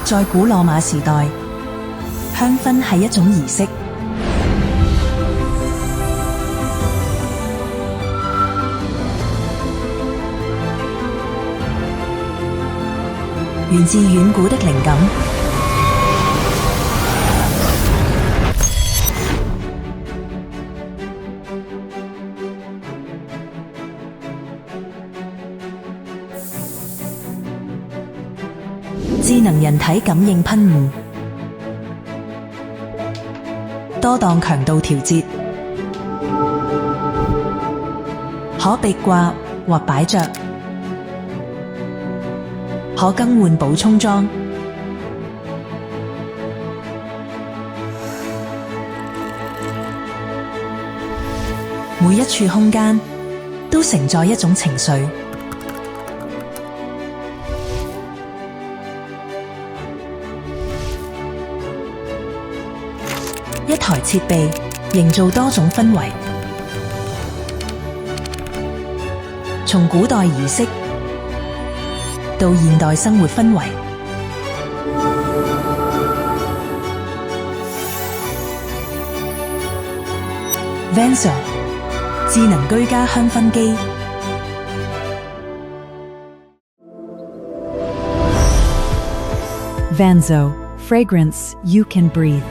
在古羅馬時代，香薰係一種儀式，源自遠古的靈感。智能人體感應噴霧，多檔強度調節，可壁掛或擺着，可更換補充裝。每一處空間都承載一種情緒。一台設備營造多種氛圍，從古代儀式到現代生活氛圍。Vanzo 智能居家香薰機。Vanzo, fragrance you can breathe.